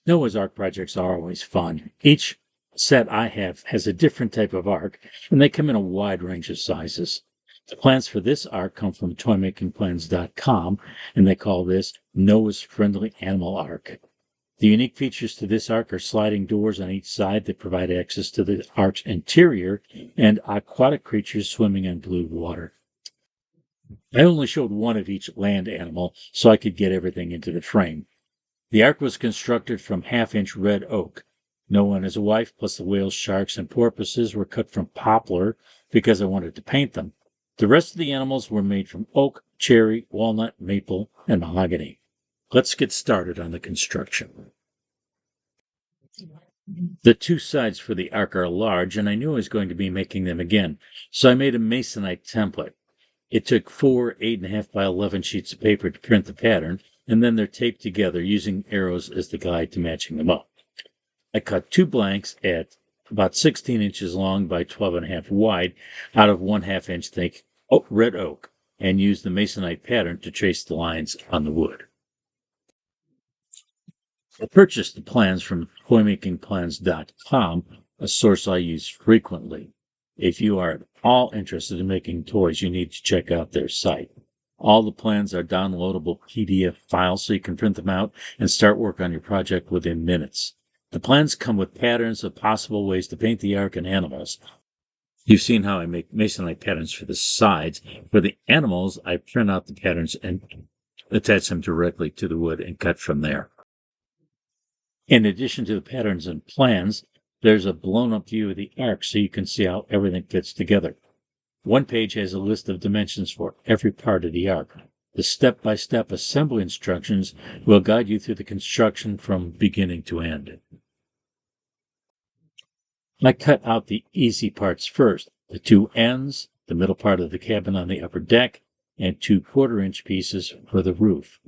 Noah's Ark projects are always fun. Each set I have has a different type of ark, and they come in a wide range of sizes. The plans for this ark come from toymakingplans.com, and they call this Noah's Friendly Animal Ark. The unique features to this ark are sliding doors on each side that provide access to the ark's interior and aquatic creatures swimming in blue water. I only showed one of each land animal so I could get everything into the frame. The ark was constructed from half-inch red oak. Noah and his wife, plus the whales, sharks, and porpoises, were cut from poplar because I wanted to paint them. The rest of the animals were made from oak, cherry, walnut, maple, and mahogany. Let's get started on the construction. The two sides for the ark are large, and I knew I was going to be making them again, so I made a Masonite template. It took 4 8.5 by 11 sheets of paper to print the pattern, and then they're taped together using arrows as the guide to matching them up. I cut 2 blanks at about 16 inches long by 12.5 wide out of 1/2 inch thick red oak and used the Masonite pattern to trace the lines on the wood. I purchased the plans from toymakingplans.com, a source I use frequently. If you are at all interested in making toys, you need to check out their site. All the plans are downloadable PDF files so you can print them out and start work on your project within minutes. The plans come with patterns of possible ways to paint the ark and animals. You've seen how I make Masonite patterns for the sides. For the animals, I print out the patterns and attach them directly to the wood and cut from there. In addition to the patterns and plans, there's a blown-up view of the ark so you can see how everything fits together. One page has a list of dimensions for every part of the ark. The step-by-step assembly instructions will guide you through the construction from beginning to end. I cut out the easy parts first, the 2 ends, the middle part of the cabin on the upper deck, and 2 1/4-inch pieces for the roof.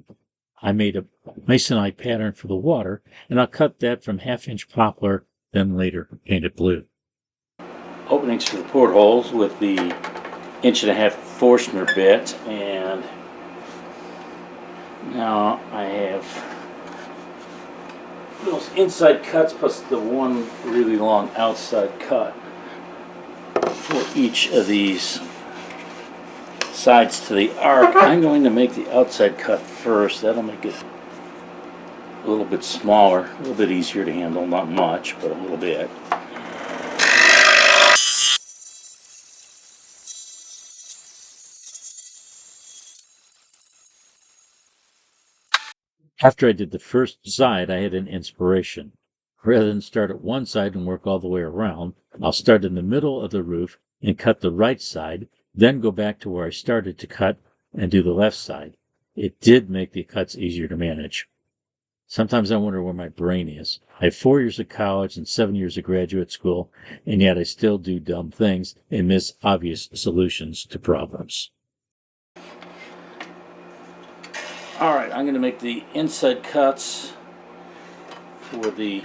I made a Masonite pattern for the water, and I'll cut that from 1/2 inch poplar, then later paint it blue. Openings for the portholes with the 1.5-inch Forstner bit, and now I have those inside cuts plus the one really long outside cut for each of these sides to the ark. I'm going to make the outside cut first. That'll make it a little bit smaller, a little bit easier to handle, not much, but a little bit. After I did the first side, I had an inspiration. Rather than start at one side and work all the way around, I'll start in the middle of the roof and cut the right side, then go back to where I started to cut and do the left side. It did make the cuts easier to manage. Sometimes I wonder where my brain is. I have 4 years of college and 7 years of graduate school, and yet I still do dumb things and miss obvious solutions to problems. All right, I'm going to make the inside cuts for the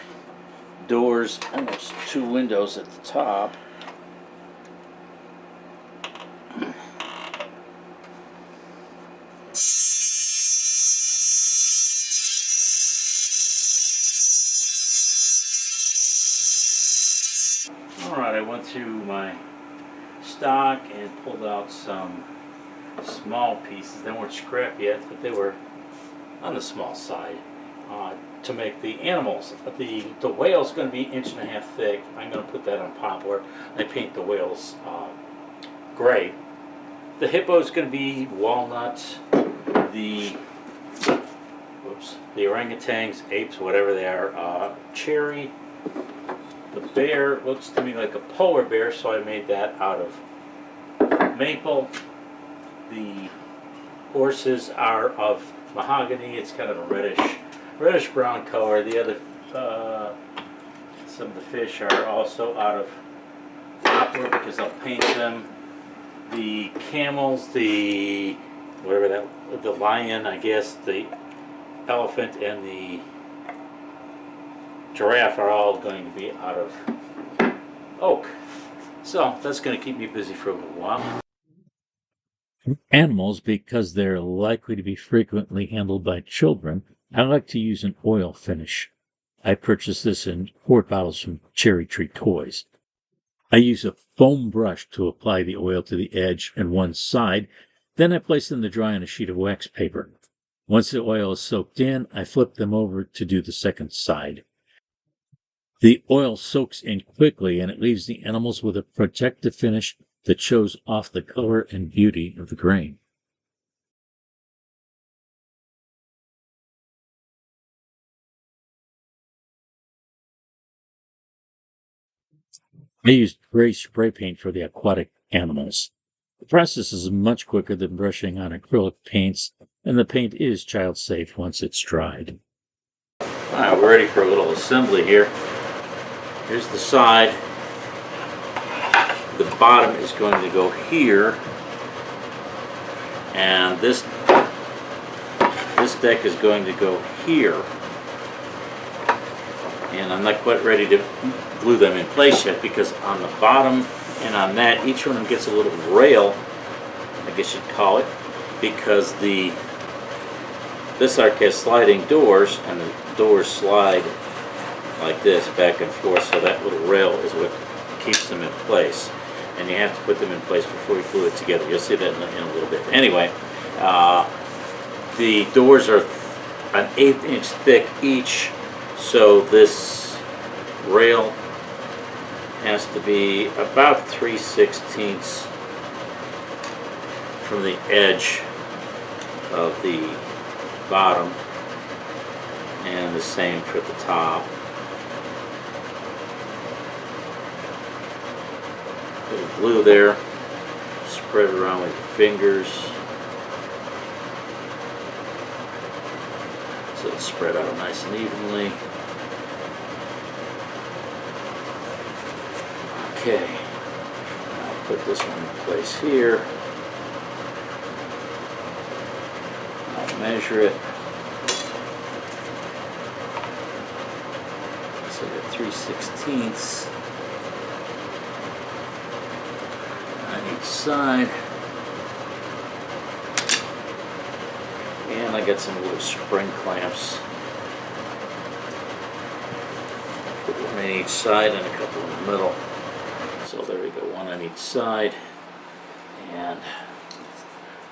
doors and those 2 windows at the top. All right, I went through my stock and pulled out some small pieces. They weren't scrap yet, but they were on the small side to make the animals. The whale's going to be 1.5 inch thick. I'm going to put that on poplar. I paint the whales gray. The hippo's going to be walnut. The orangutans, apes, whatever they are, cherry. The bear looks to me like a polar bear, so I made that out of maple. The horses are of mahogany. It's kind of a reddish brown color. The other some of the fish are also out of poplar because I'll paint them. The camels, the lion, I guess, the elephant, and the giraffe are all going to be out of oak. So that's going to keep me busy for a little while. Animals, because they're likely to be frequently handled by children, I like to use an oil finish. I purchased this in quart bottles from Cherry Tree Toys. I use a foam brush to apply the oil to the edge and one side. Then I place them to dry on a sheet of wax paper. Once the oil is soaked in, I flip them over to do the second side. The oil soaks in quickly and it leaves the animals with a protective finish that shows off the color and beauty of the grain. I used gray spray paint for the aquatic animals. The process is much quicker than brushing on acrylic paints, and the paint is child safe once it's dried. All right, we're ready for a little assembly here. Here's the side. The bottom is going to go here, and this deck is going to go here. And I'm not quite ready to glue them in place yet because on the bottom and on that, each one of them gets a little rail, I guess you'd call it, because this arc has sliding doors and the doors slide like this back and forth, so that little rail is what keeps them in place. And you have to put them in place before you glue it together. You'll see that in a little bit. Anyway, the doors are an 1/8 inch thick each. So this rail has to be about 3/16 from the edge of the bottom, and the same for the top. Little glue there, spread it around with your fingers so it's spread out nice and evenly. Okay, I'll put this one in place here. I'll measure it. So I got 3/16 on each side. And I got some little spring clamps. Put one on each side and a couple in the middle. So there we go, one on each side, and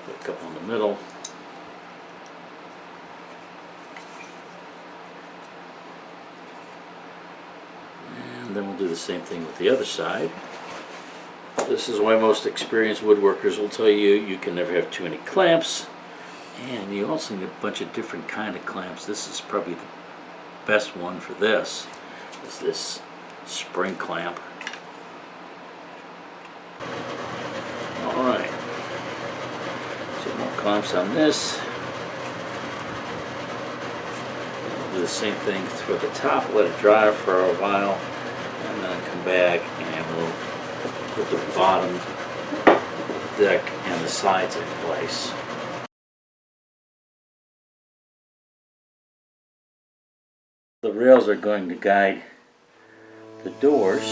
put a couple in the middle. And then we'll do the same thing with the other side. This is why most experienced woodworkers will tell you you can never have too many clamps, and you also need a bunch of different kind of clamps. This is probably the best one for this, is this spring clamp. Alright, some more clamps on this. We'll do the same thing for the top, let it dry for a while, and then come back and we'll put the bottom deck and the sides in place. The rails are going to guide the doors.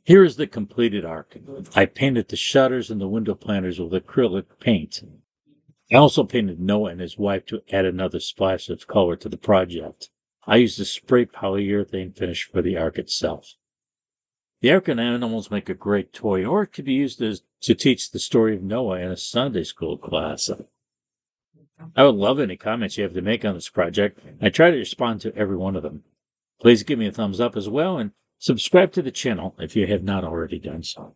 Here is the completed arc. I painted the shutters and the window planters with acrylic paint. I also painted Noah and his wife to add another splash of color to the project. I used a spray polyurethane finish for the ark itself. The ark and animals make a great toy, or it could be used to teach the story of Noah in a Sunday school class. I would love any comments you have to make on this project. I try to respond to every one of them. Please give me a thumbs up as well and subscribe to the channel if you have not already done so.